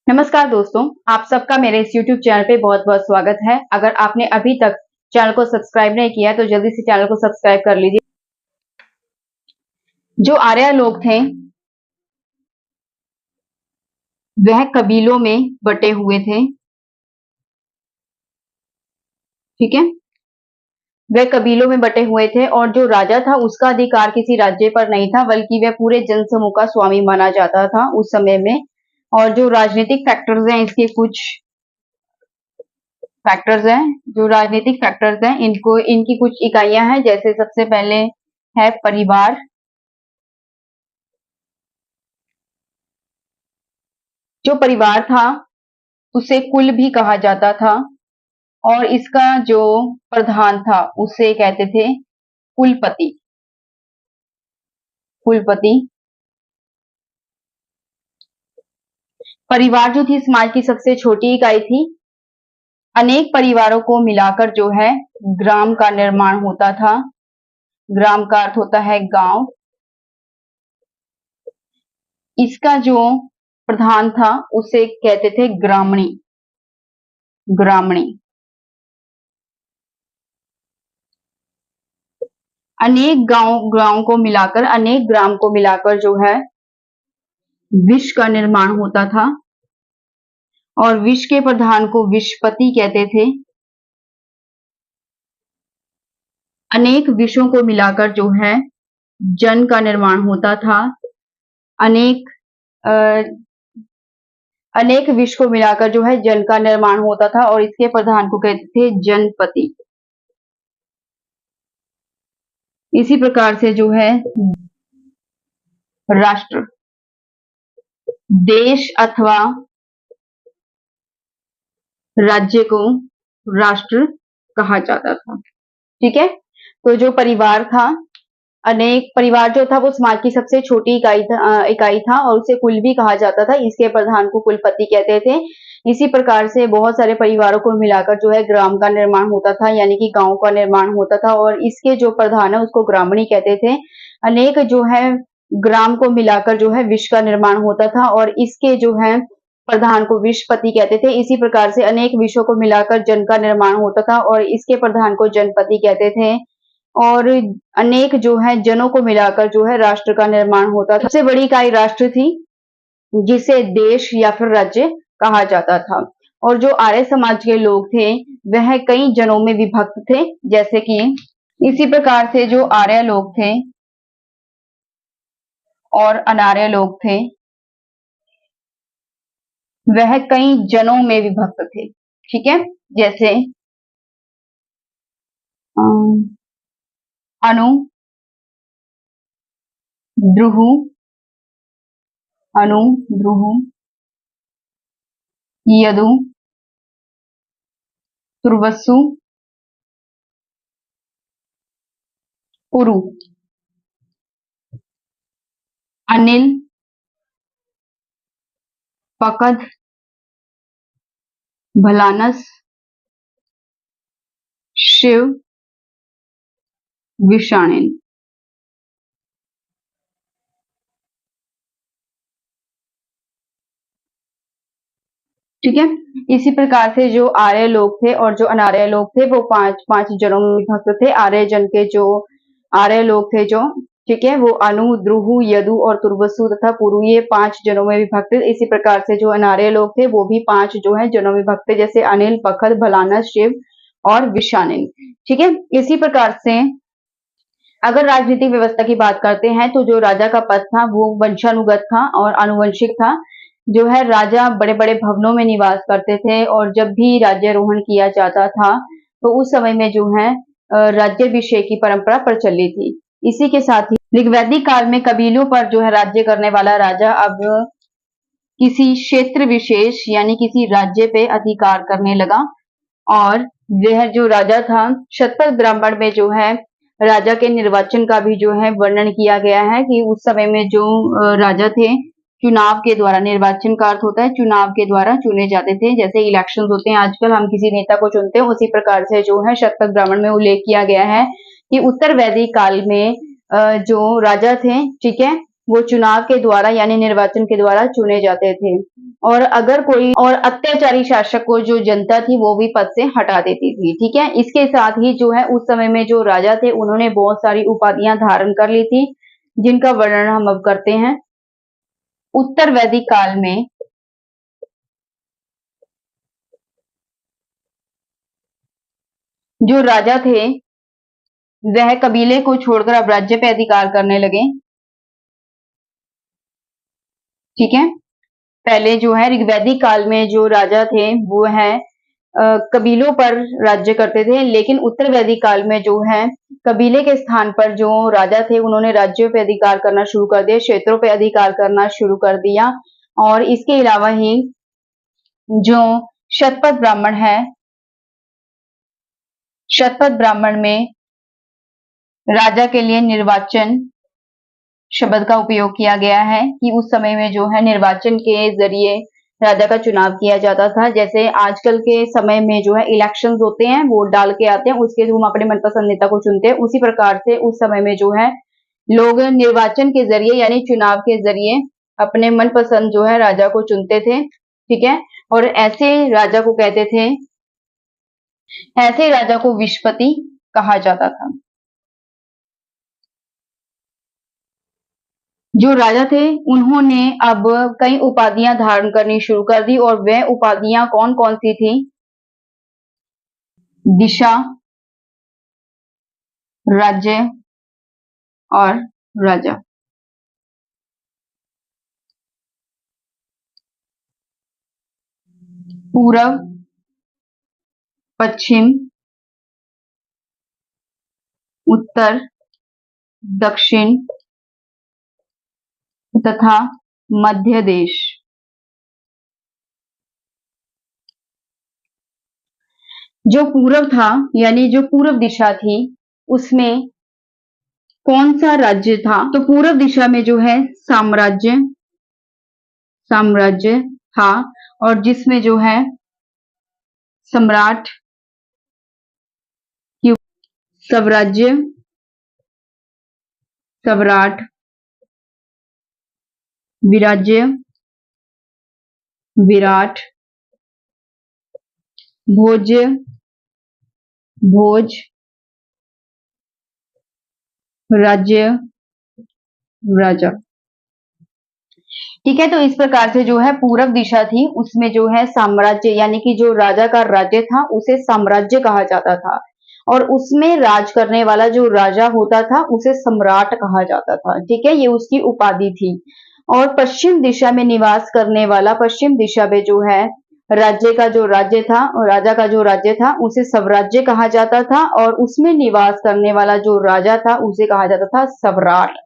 नमस्कार दोस्तों, आप सबका मेरे इस YouTube चैनल पे बहुत-बहुत स्वागत है। अगर आपने अभी तक चैनल को सब्सक्राइब नहीं किया है, तो जल्दी से चैनल को सब्सक्राइब कर लीजिए। जो आर्य लोग थे, वह कबीलों में बटे हुए थे, ठीक है? वह कबीलों में बटे हुए थे और जो राजा था, उसका अधिकार किसी राज्य पर नहीं था, बल्कि वह पूरे जनसमूह का स्वामी माना जाता था उस समय में। और जो राजनीतिक फैक्टर्स हैं, इसके कुछ फैक्टर्स हैं, जो राजनीतिक फैक्टर्स हैं, इनकी कुछ इकाइयां हैं। जैसे सबसे पहले है परिवार। जो परिवार था, उसे कुल भी कहा जाता था और इसका जो प्रधान था, उसे कहते थे कुलपति। कुलपति। परिवार जो थी समाज की सबसे छोटी इकाई थी। अनेक परिवारों को मिलाकर जो है ग्राम का निर्माण होता था। ग्राम का अर्थ होता है गांव। इसका जो प्रधान था, उसे कहते थे ग्रामणी। ग्रामणी। अनेक ग्राम को मिलाकर जो है विश्व का निर्माण होता था और विश्व के प्रधान को विश्वपति कहते थे। अनेक विषयों को मिलाकर जो है जन का निर्माण होता था। अनेक अ, अनेक विश्व को मिलाकर जो है जन का निर्माण होता था और इसके प्रधान को कहते थे जनपति। इसी प्रकार से जो है राष्ट्र, देश अथवा राज्य को राष्ट्र कहा जाता था। ठीक है, तो जो परिवार था, अनेक परिवार जो था वो समाज की सबसे छोटी इकाई था और उसे कुल भी कहा जाता था। इसके प्रधान को कुलपति कहते थे। इसी प्रकार से बहुत सारे परिवारों को मिलाकर जो है ग्राम का निर्माण होता था, यानी कि गांव का निर्माण होता था और इसके जो प्रधान है उसको ग्रामणी कहते थे। अनेक जो है ग्राम को मिलाकर जो है विश्व का निर्माण होता था और इसके जो है प्रधान को विश्वपति कहते थे। इसी प्रकार से अनेक विश्वों को मिलाकर जन का निर्माण होता था और इसके प्रधान को जनपति कहते थे। और अनेक जो है जनों को मिलाकर जो है राष्ट्र का निर्माण होता था। सबसे बड़ी इकाई राष्ट्र थी, जिसे देश या फिर राज्य कहा जाता था। और जो आर्य समाज के लोग थे, वह कई जनों में विभक्त थे। जैसे कि इसी प्रकार से जो आर्य लोग थे और अनार्य लोग थे, वह कई जनों में विभक्त थे। ठीक है, जैसे अनु, द्रुहु, अनु, द्रुहु, यदु, तुर्वसु, पुरु, अनिल, पकद, भलानस, शिव, विषाणिन। ठीक है, इसी प्रकार से जो आर्य लोग थे और जो अनार्य लोग थे वो पांच पांच जनों में विभक्त थे। आर्य जन के जो आर्य लोग थे जो, ठीक है, वो अनु, द्रुहु, यदु और तुर्वसु तथा पुरु, ये 5 जनों में विभक्त। इसी प्रकार से जो अनार्य लोग थे वो भी 5 जो है जनों में विभक्त थे, जैसे अनिल, पखद, भलानस, शिव और विषानिन। ठीक है, इसी प्रकार से अगर राजनीतिक व्यवस्था की बात करते हैं तो जो राजा का पद था वो वंशानुगत था और आनुवंशिक था। जो है राजा बड़े-बड़े भवनों में निवास करते थे और जब भी राज्यारोहण किया जाता था तो उस समय में जो है राज्याभिषेक की परंपरा प्रचलित थी। इसी के साथ ही ऋग्वैदिक काल में कबीलों पर जो है राज्य करने वाला राजा अब किसी क्षेत्र विशेष यानी किसी राज्य पे अधिकार करने लगा और वह जो राजा था, शतपथ ब्राह्मण में जो है राजा के निर्वाचन का भी जो है वर्णन किया गया है कि उस समय में जो राजा थे, चुनाव के द्वारा, निर्वाचन का अर्थ होता है चुनाव के द्वारा चुने जाते थे। जैसे इलेक्शंस होते हैं आजकल, हम किसी नेता को चुनते हैं, उसी प्रकार से जो है शतपथ ब्राह्मण में उल्लेख किया गया है कि उत्तर वैदिक काल में जो राजा थे, ठीक है, वो चुनाव के द्वारा यानी निर्वाचन के द्वारा चुने जाते थे। और अगर कोई और अत्याचारी शासक को जो जनता थी वो भी पद से हटा देती थी। ठीक है, इसके साथ ही जो है उस समय में जो राजा थे उन्होंने बहुत सारी उपाधियां धारण कर ली थी, जिनका वर्णन हम अब करते हैं। उत्तर वैदिक काल में जो राजा थे वह कबीले को छोड़कर अब राज्य पे अधिकार करने लगे। ठीक है, पहले जो है ऋग्वैदिक काल में जो राजा थे वो है कबीलों पर राज्य करते थे, लेकिन उत्तर वैदिक काल में जो है कबीले के स्थान पर जो राजा थे उन्होंने राज्यों पे अधिकार करना शुरू कर दिया, क्षेत्रों पे अधिकार करना शुरू कर दिया। और इसके अलावा ही जो शतपथ ब्राह्मण है, शतपथ ब्राह्मण में राजा के लिए निर्वाचन शब्द का उपयोग किया गया है कि उस समय में जो है निर्वाचन के जरिए राजा का चुनाव किया जाता था। जैसे आजकल के समय में जो है इलेक्शंस होते हैं, वोट डाल के आते हैं, उसके थ्रू हम अपने मनपसंद नेता को चुनते हैं। उसी प्रकार से उस समय में जो है लोग निर्वाचन के जरिए यानी चुनाव के जरिए अपने मनपसंद जो है राजा को चुनते थे। ठीक है, और ऐसे राजा को कहते थे, ऐसे राजा को विष्पति कहा जाता था। जो राजा थे उन्होंने अब कई उपाधियां धारण करनी शुरू कर दी, और वह उपाधियां कौन कौन सी थी? दिशा, राज्य और राजा। पूरब, पश्चिम, उत्तर, दक्षिण तथा मध्य देश। जो पूरब था यानी जो पूर्व दिशा थी उसमें कौन सा राज्य था? तो पूर्व दिशा में जो है साम्राज्य, साम्राज्य था, और जिसमें जो है सम्राट, स्वराज्य, सम्राट, विराज्य, विराट, भोज्य, भोज, राज्य, राजा। ठीक है, तो इस प्रकार से जो है पूरब दिशा थी उसमें जो है साम्राज्य यानी कि जो राजा का राज्य था उसे साम्राज्य कहा जाता था, और उसमें राज करने वाला जो राजा होता था उसे सम्राट कहा जाता था। ठीक है, ये उसकी उपाधि थी। और पश्चिम दिशा में निवास करने वाला, पश्चिम दिशा में जो है राज्य का जो राज्य था और राजा का जो राज्य था उसे स्वराज्य कहा जाता था, और उसमें निवास करने वाला जो राजा था उसे कहा जाता था सम्राट।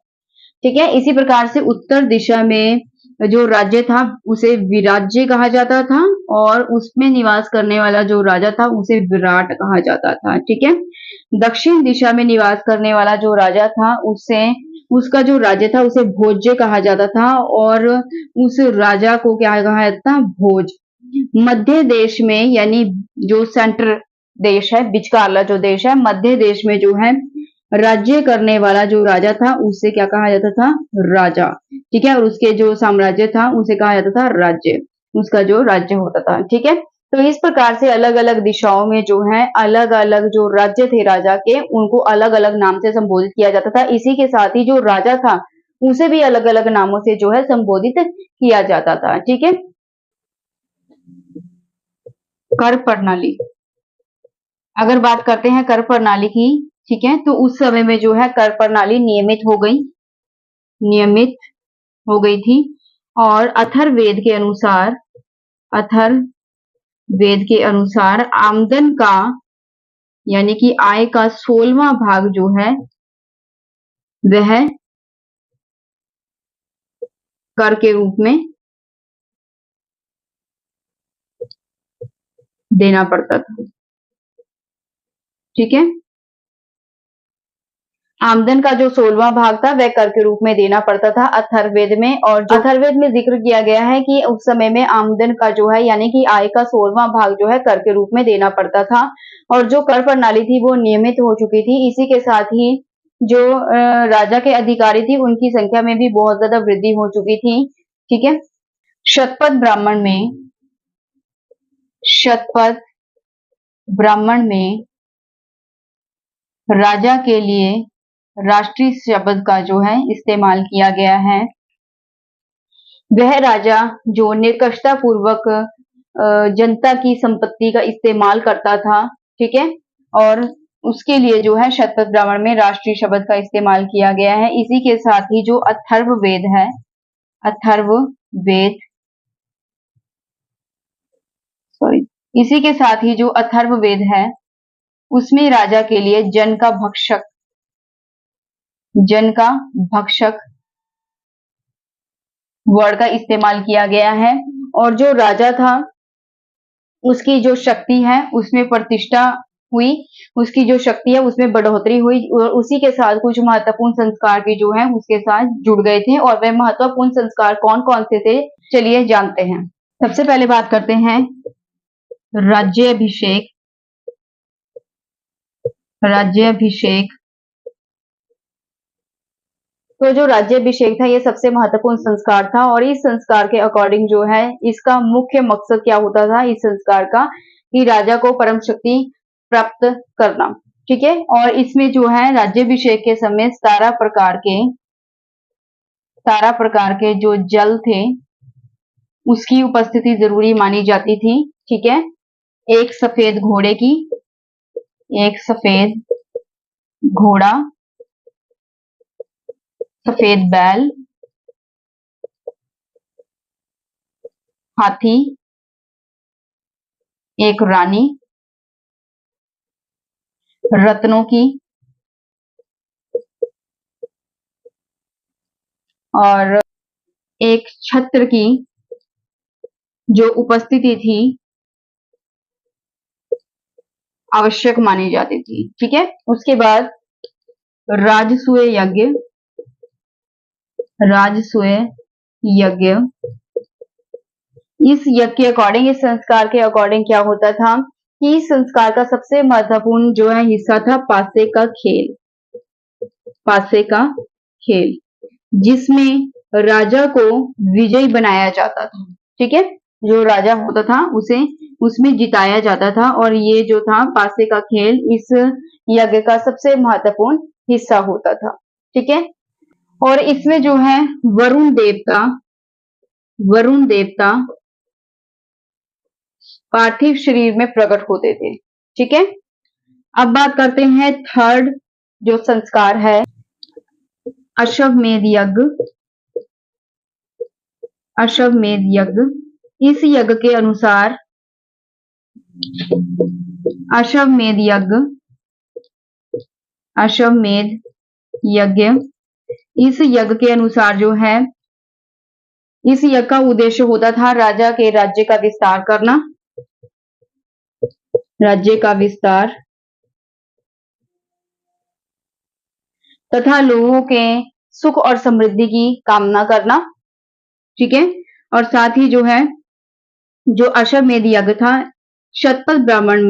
ठीक है, इसी प्रकार से उत्तर दिशा में जो राज्य था उसे विराज्य कहा जाता था, और उसमें निवास करने वाला जो राजा था उसे विराट कहा जाता था। ठीक है, दक्षिण दिशा में निवास करने वाला जो राजा था उसे उसका जो राज्य था उसे भोज्य कहा जाता था, और उस राजा को क्या कहा जाता था? भोज। मध्य देश में यानी जो सेंटर देश है, बिचकारला जो देश है, मध्य देश में जो है राज्य करने वाला जो राजा था उसे क्या कहा जाता था? राजा। ठीक है, और उसके जो साम्राज्य था उसे कहा जाता था राज्य, उसका जो राज्य होता था। ठीक है, तो इस प्रकार से अलग अलग दिशाओं में जो है अलग अलग जो राज्य थे राजा के उनको अलग अलग नाम से संबोधित किया जाता था। इसी के साथ ही जो राजा था उसे भी अलग अलग नामों से जो है संबोधित किया जाता था। ठीक है, कर प्रणाली, अगर बात करते हैं कर प्रणाली की, ठीक है, तो उस समय में जो है कर प्रणाली नियमित हो गई, नियमित हो गई थी। और अथर्ववेद के अनुसार, अथर्ववेद के अनुसार आमदन का यानी कि आय का 16वां भाग जो है वह कर के रूप में देना पड़ता था। ठीक है, आमदन का जो 16वां भाग था वह कर के रूप में देना पड़ता था अथर्ववेद में, और जो अथर्ववेद में जिक्र किया गया है कि उस समय में आमदन का जो है यानी कि आय का 16वां भाग जो है कर के रूप में देना पड़ता था, और जो कर प्रणाली थी वो नियमित हो चुकी थी। इसी के साथ ही जो राजा के अधिकारी थे उनकी संख्या में भी बहुत ज्यादा वृद्धि हो चुकी थी। ठीक है। शतपथ ब्राह्मण में राजा के लिए राष्ट्रीय शब्द का जो है इस्तेमाल किया गया है। वह राजा जो निष्कर्षता पूर्वक जनता की संपत्ति का इस्तेमाल करता था। ठीक है। और उसके लिए जो है शतपथ ब्राह्मण में राष्ट्रीय शब्द का इस्तेमाल किया गया है। इसी के साथ ही जो अथर्ववेद है, अथर्ववेद सॉरी इसी के साथ ही जो अथर्ववेद है उसमें राजा के लिए जन का भक्षक वर्ड का इस्तेमाल किया गया है। और जो राजा था उसकी जो शक्ति है उसमें प्रतिष्ठा हुई, उसकी जो शक्ति है उसमें बढ़ोतरी हुई और उसी के साथ कुछ महत्वपूर्ण संस्कार भी जो है उसके साथ जुड़ गए थे। और वह महत्वपूर्ण संस्कार कौन कौन से थे चलिए जानते हैं। सबसे पहले बात करते हैं राज्याभिषेक। तो जो राज्याभिषेक था ये सबसे महत्वपूर्ण संस्कार था और इस संस्कार के अकॉर्डिंग जो है इसका मुख्य मकसद क्या होता था इस संस्कार का कि राजा को परम शक्ति प्राप्त करना। ठीक है। और इसमें जो है राज्याभिषेक के समय 17 प्रकार के जो जल थे उसकी उपस्थिति जरूरी मानी जाती थी। ठीक है। एक सफेद घोड़ा, सफेद बैल, हाथी, एक रानी, रत्नों की और एक छत्र की जो उपस्थिति थी आवश्यक मानी जाती थी। ठीक है। उसके बाद राजसूय यज्ञ। इस यज्ञ के अकॉर्डिंग, इस संस्कार के अकॉर्डिंग क्या होता था कि इस संस्कार का सबसे महत्वपूर्ण जो है हिस्सा था पासे का खेल जिसमें राजा को विजयी बनाया जाता था। ठीक है। जो राजा होता था उसे उसमें जिताया जाता था और ये जो था पासे का खेल इस यज्ञ का सबसे महत्वपूर्ण हिस्सा होता था। ठीक है। और इसमें जो है वरुण देवता पार्थिव शरीर में प्रकट होते थे। ठीक है। अब बात करते हैं थर्ड जो संस्कार है अश्वमेध यज्ञ। इस यज्ञ के अनुसार अश्वमेध यज्ञ इस यज्ञ के अनुसार जो है इस यज्ञ का उद्देश्य होता था राज्य का विस्तार करना, तथा लोगों के सुख और समृद्धि की कामना करना। ठीक है। और साथ ही जो है जो अश्वमेध यज्ञ था शतपथ ब्राह्मण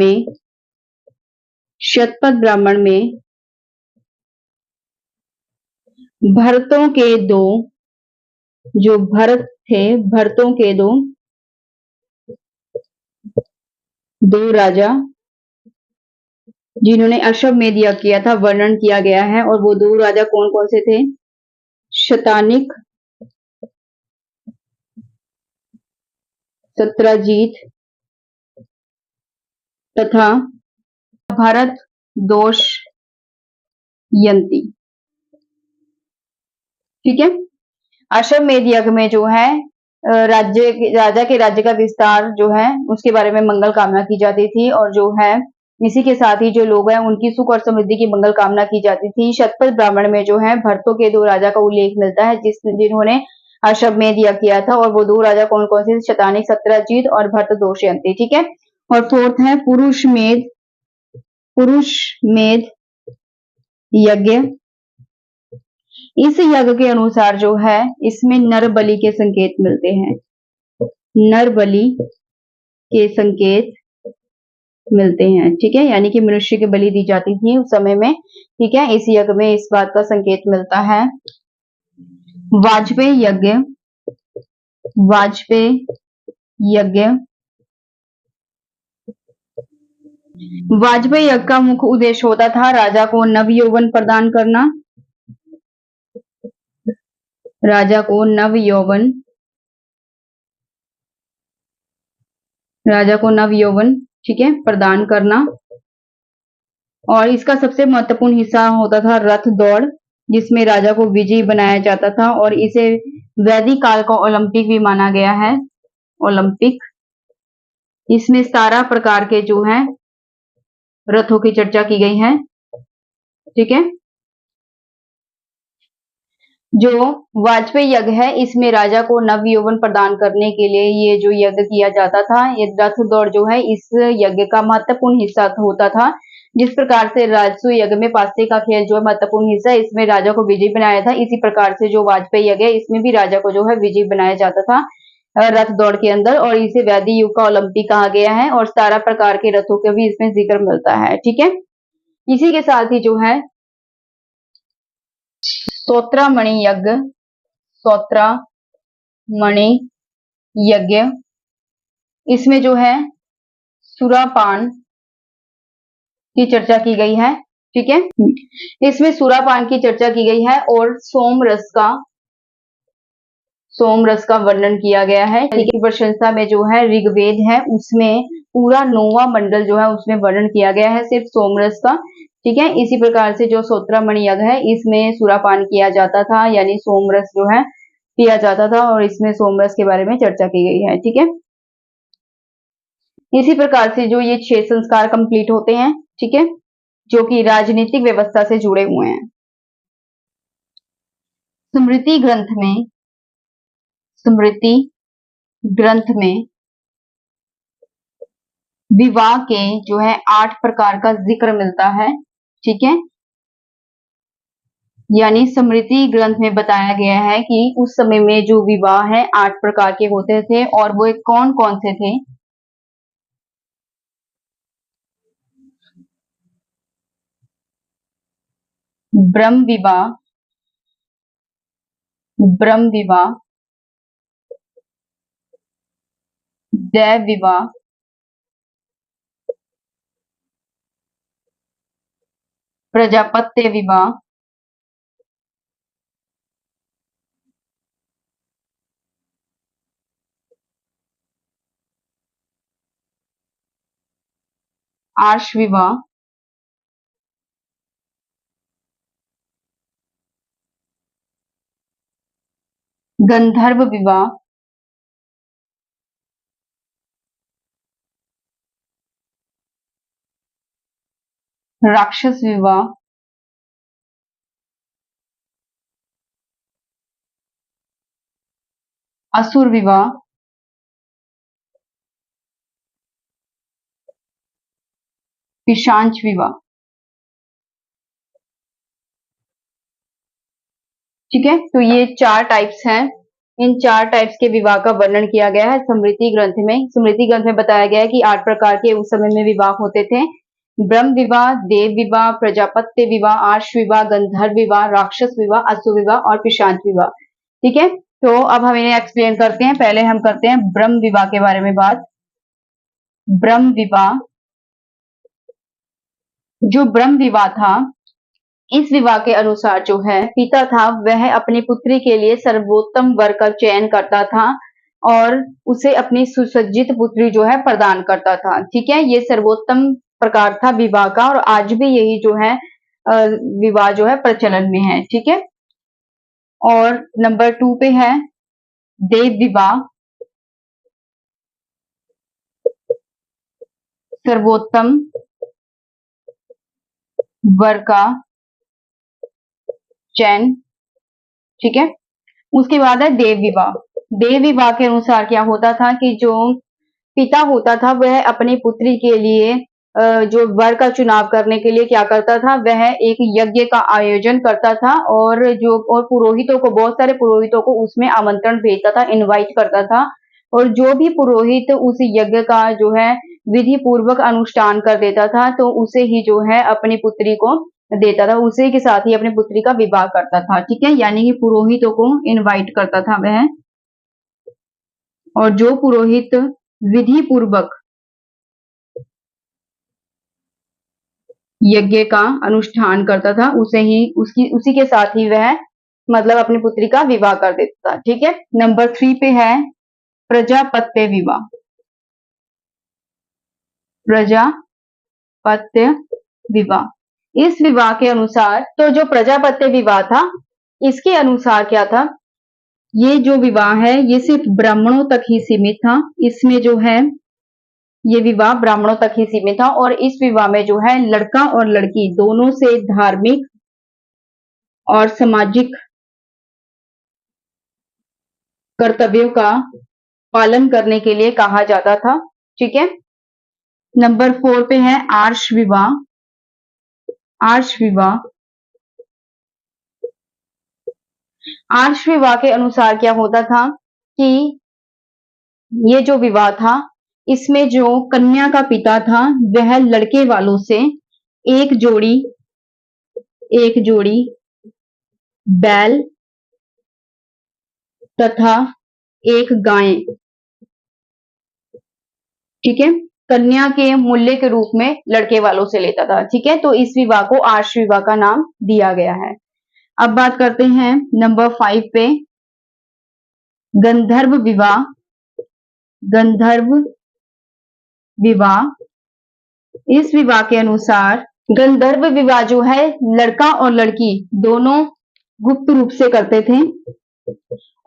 में भरतों के दो राजा जिन्होंने अश्वमेध यज्ञ किया था वर्णन किया गया है। और वो दो राजा कौन कौन से थे? शतानिक, सत्राजीत तथा भरत दोषयंती। ठीक है। अश्वमेध यज्ञ में जो है राजा के राज्य का विस्तार जो है उसके बारे में मंगल कामना की जाती थी और जो है इसी के साथ ही जो लोग हैं उनकी सुख और समृद्धि की मंगल कामना की जाती थी। शतपथ ब्राह्मण में जो है भरतों के दो राजा का उल्लेख मिलता है जिन्होंने अश्वमेध यज्ञ किया था और वो दो राजा कौन कौन से? शतानिक, सत्राजीत और भरत दोषयंती। ठीक है। और फोर्थ है पुरुषमेध यज्ञ। इस यज्ञ के अनुसार जो है इसमें नर बलि के संकेत मिलते हैं। नर बलि के संकेत मिलते हैं। ठीक है, यानी कि मनुष्य की बलि दी जाती थी उस समय में। ठीक है, इस यज्ञ में इस बात का संकेत मिलता है। वाजपेयी यज्ञ, वाजपेयी यज्ञ, वाजपेयी यज्ञ का मुख्य उद्देश्य होता था राजा को नव यौवन प्रदान करना, राजा को नव यौवन, राजा को नव यौवन, ठीक है, प्रदान करना। और इसका सबसे महत्वपूर्ण हिस्सा होता था रथ दौड़, जिसमें राजा को विजयी बनाया जाता था और इसे वैदिक काल का ओलंपिक भी माना गया है। ओलंपिक, इसमें 17 प्रकार के जो है रथों की चर्चा की गई है। ठीक है, जो वाजपेयी यज्ञ है इसमें राजा को नव यौवन प्रदान करने के लिए ये जो यज्ञ किया जाता था, ये रथ दौड़ जो है इस यज्ञ का महत्वपूर्ण हिस्सा होता था। जिस प्रकार से राजसूय यज्ञ में पासे का खेल जो है महत्वपूर्ण हिस्सा है, इसमें राजा को विजयी बनाया था, इसी प्रकार से जो वाजपेयी यज्ञ है इसमें भी राजा को जो है विजयी बनाया जाता था रथ दौड़ के अंदर, और इसे वैदिक युग का ओलंपिक कहा गया है और 17 प्रकार के रथों का भी इसमें जिक्र मिलता है। ठीक है, इसी के साथ ही जो है स्तोत्रमणि यज्ञ, स्तोत्रमणि यज्ञ, इसमें जो है सुरापान की चर्चा की गई है। ठीक है, इसमें सुरापान की चर्चा की गई है और सोम रस का वर्णन किया गया है। ठीक है, प्रशंसा में जो है ऋग्वेद है उसमें पूरा 9वां मंडल जो है उसमें वर्णन किया गया है सिर्फ सोमरस का। ठीक है, इसी प्रकार से जो स्तोत्रमणि यज्ञ है इसमें सुरापान किया जाता था, यानी सोमरस जो है पिया जाता था और इसमें सोमरस के बारे में चर्चा की गई है। ठीक है, इसी प्रकार से जो ये 6 संस्कार कंप्लीट होते हैं, ठीक है, जो कि राजनीतिक व्यवस्था से जुड़े हुए हैं। स्मृति ग्रंथ में विवाह के जो है 8 प्रकार का जिक्र मिलता है। ठीक है, यानी स्मृति ग्रंथ में बताया गया है कि उस समय में जो विवाह है 8 प्रकार के होते थे और वो कौन कौन से थे। ब्रह्म विवाह, दैव विवाह, प्रजापत्य विवाह, आर्ष विवाह, गंधर्व विवाह, राक्षस विवाह, असुर विवाह, पिशाच विवाह। ठीक है, तो ये 4 टाइप्स हैं। इन 4 टाइप्स के विवाह का वर्णन किया गया है स्मृति ग्रंथ में। स्मृति ग्रंथ में बताया गया है कि 8 प्रकार के उस समय में विवाह होते थे। ब्रह्म विवाह, देव विवाह, प्रजापत्य विवाह, आर्ष विवाह, गंधर्व विवाह, राक्षस विवाह, असुर विवाह और पिशाच विवाह। ठीक है, तो अब हम इन्हें एक्सप्लेन करते हैं। पहले हम करते हैं ब्रह्म विवाह के बारे में बात। ब्रह्म विवाह, जो ब्रह्म विवाह था, इस विवाह के अनुसार जो है पिता था वह अपनी पुत्री के लिए सर्वोत्तम वर का चयन करता था और उसे अपनी सुसज्जित पुत्री जो है प्रदान करता था। ठीक है, ये सर्वोत्तम प्रकार था विवाह का और आज भी यही जो है विवाह जो है प्रचलन में है। ठीक है, और नंबर 2 पे है देव विवाह, सर्वोत्तम वर का चयन। ठीक है, उसके बाद है देव विवाह। देव विवाह के अनुसार क्या होता था कि जो पिता होता था वह अपनी पुत्री के लिए जो वर का चुनाव करने के लिए क्या करता था, वह एक यज्ञ का आयोजन करता था और पुरोहितों को, बहुत सारे पुरोहितों को उसमें आमंत्रण भेजता था, इनवाइट करता था और जो भी पुरोहित उस यज्ञ का जो है विधि पूर्वक अनुष्ठान कर देता था तो उसे ही जो है अपनी पुत्री को देता था, उसी के साथ ही अपनी पुत्री का विवाह करता था। ठीक है, यानी कि पुरोहितों को इनवाइट करता था वह, और जो पुरोहित विधि पूर्वक यज्ञ का अनुष्ठान करता था उसी के साथ ही वह मतलब अपनी पुत्री का विवाह कर देता था। ठीक है, नंबर 3 पे है प्रजापत्य विवाह। प्रजापत्य विवाह, इस विवाह के अनुसार तो जो प्रजापत्य विवाह था इसके अनुसार क्या था, ये जो विवाह है ये सिर्फ ब्राह्मणों तक ही सीमित था। इसमें जो है ये विवाह ब्राह्मणों तक ही सीमित था और इस विवाह में जो है लड़का और लड़की दोनों से धार्मिक और सामाजिक कर्तव्यों का पालन करने के लिए कहा जाता था। ठीक है, नंबर 4 पे है आर्ष विवाह। आर्ष विवाह, आर्ष विवाह के अनुसार क्या होता था कि ये जो विवाह था इसमें जो कन्या का पिता था वह लड़के वालों से एक जोड़ी बैल तथा एक गाय, ठीक है, कन्या के मूल्य के रूप में लड़के वालों से लेता था। ठीक है, तो इस विवाह को आर्ष विवाह का नाम दिया गया है। अब बात करते हैं नंबर 5 पे गंधर्व विवाह। गंधर्व विवाह, इस विवाह के अनुसार गंधर्व विवाह जो है लड़का और लड़की दोनों गुप्त रूप से करते थे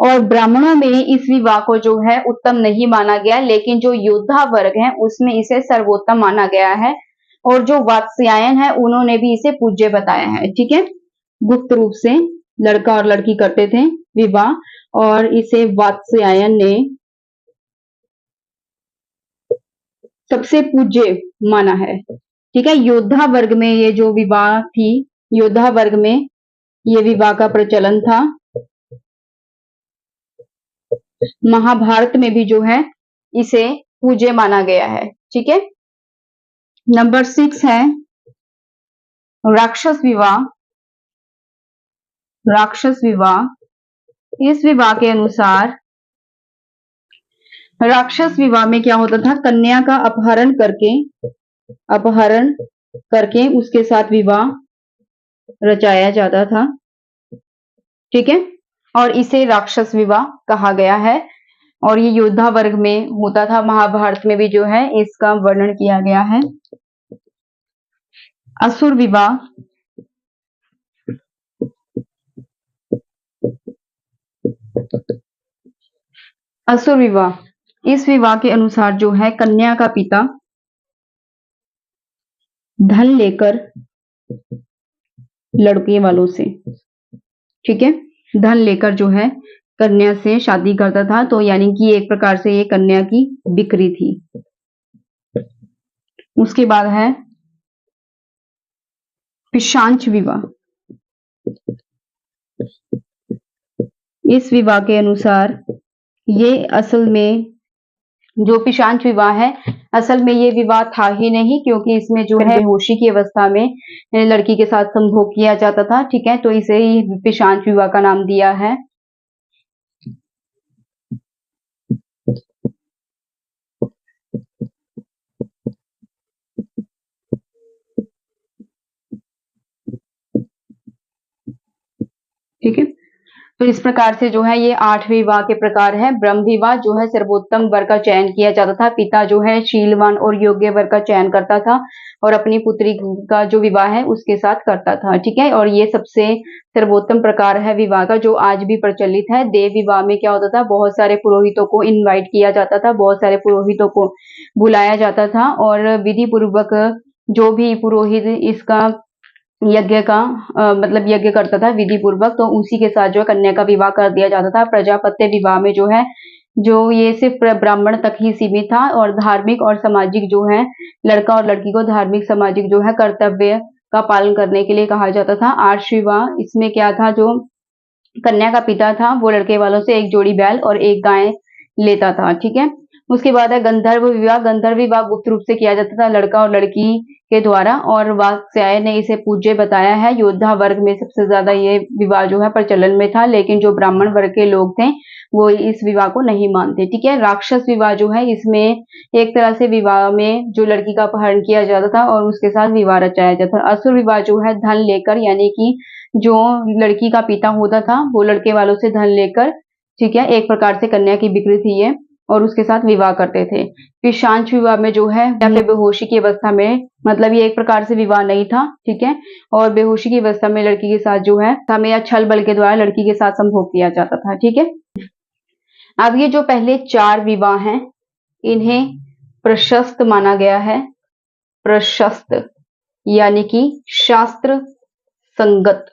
और ब्राह्मणों में इस विवाह को जो है उत्तम नहीं माना गया, लेकिन जो योद्धा वर्ग है उसमें इसे सर्वोत्तम माना गया है और जो वात्स्यायन है उन्होंने भी इसे पूज्य बताया है। ठीक है, गुप्त रूप से लड़का और लड़की करते थे विवाह और इसे वात्स्यायन ने सबसे पूज्य माना है। ठीक है, योद्धा वर्ग में ये जो विवाह थी, योद्धा वर्ग में ये विवाह का प्रचलन था। महाभारत में भी जो है इसे पूज्य माना गया है। ठीक है, नंबर 6 है राक्षस विवाह। राक्षस विवाह, इस विवाह के अनुसार राक्षस विवाह में क्या होता था, कन्या का अपहरण करके उसके साथ विवाह रचाया जाता था। ठीक है, और इसे राक्षस विवाह कहा गया है और ये योद्धा वर्ग में होता था। महाभारत में भी जो है इसका वर्णन किया गया है। असुर विवाह, असुर विवाह, इस विवाह के अनुसार जो है कन्या का पिता धन लेकर लड़के वालों से, ठीक है, धन लेकर जो है कन्या से शादी करता था, तो यानी कि एक प्रकार से ये कन्या की बिक्री थी। उसके बाद है पिशाच विवाह। इस विवाह के अनुसार ये असल में जो पिशाच विवाह है असल में ये विवाह था ही नहीं, क्योंकि इसमें जो है बेहोशी की अवस्था में लड़की के साथ संभोग किया जाता था। ठीक है, तो इसे ही पिशाच विवाह का नाम दिया है। ठीक है, तो इस प्रकार से जो है ये 8 विवाह के प्रकार है। ब्रह्म विवाह जो है सर्वोत्तम वर का चयन किया जाता था, पिता जो है शीलवान और योग्य वर का चयन करता था और अपनी पुत्री का जो विवाह है उसके साथ करता था। ठीक है, और ये सबसे सर्वोत्तम प्रकार है विवाह का जो आज भी प्रचलित है। देव विवाह में क्या होता था, बहुत सारे पुरोहितों को इनवाइट किया जाता था, बहुत सारे पुरोहितों को बुलाया जाता था और विधि पूर्वक जो भी पुरोहित इसका यज्ञ का मतलब यज्ञ करता था विधि पूर्वक, तो उसी के साथ जो है कन्या का विवाह कर दिया जाता था। प्रजापत्य विवाह में जो है जो ये सिर्फ ब्राह्मण तक ही सीमित था और धार्मिक और सामाजिक जो है लड़का और लड़की को धार्मिक सामाजिक जो है कर्तव्य का पालन करने के लिए कहा जाता था। आर्ष विवाह, इसमें क्या था, जो कन्या का पिता था वो लड़के वालों से एक जोड़ी बैल और एक गाय लेता था। ठीक है, उसके बाद है गंधर्व विवाह। गंधर्व विवाह गुप्त रूप से किया जाता था लड़का और लड़की के द्वारा, और वात्स्यायन ने इसे पूज्य बताया है। योद्धा वर्ग में सबसे ज्यादा ये विवाह जो है प्रचलन में था, लेकिन जो ब्राह्मण वर्ग के लोग थे वो इस विवाह को नहीं मानते। ठीक है। राक्षस विवाह जो है, इसमें एक तरह से विवाह में जो लड़की का अपहरण किया जाता था और उसके साथ विवाह रचाया जाता था। असुर विवाह जो है धन लेकर, यानी कि जो लड़की का पिता होता था वो लड़के वालों से धन लेकर, ठीक है, एक प्रकार से कन्या की बिक्री थी ये, और उसके साथ विवाह करते थे। पिशाच विवाह में जो है या फिर बेहोशी की अवस्था में, मतलब ये एक प्रकार से विवाह नहीं था, ठीक है, और बेहोशी की अवस्था में लड़की के साथ जो है हमें या छल बल के द्वारा लड़की के साथ संभोग किया जाता था। ठीक है। अब ये जो पहले 4 विवाह हैं इन्हें प्रशस्त माना गया है। प्रशस्त यानी कि शास्त्र संगत।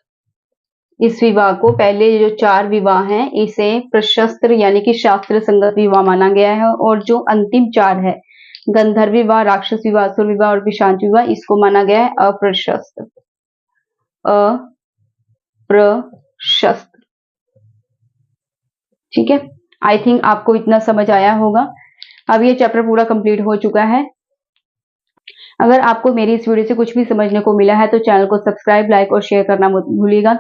इस विवाह को, पहले जो 4 विवाह हैं इसे प्रशस्त यानी कि शास्त्र संगत विवाह माना गया है, और जो अंतिम 4 है गंधर्व विवाह, राक्षस विवाह, असुर विवाह और पिशाच विवाह, इसको माना गया है अप्रशस्त। अप्रशस्त। ठीक है। आई थिंक आपको इतना समझ आया होगा। अब ये चैप्टर पूरा कंप्लीट हो चुका है। अगर आपको मेरी इस वीडियो से कुछ भी समझने को मिला है तो चैनल को सब्सक्राइब, लाइक और शेयर करना मत भूलिएगा।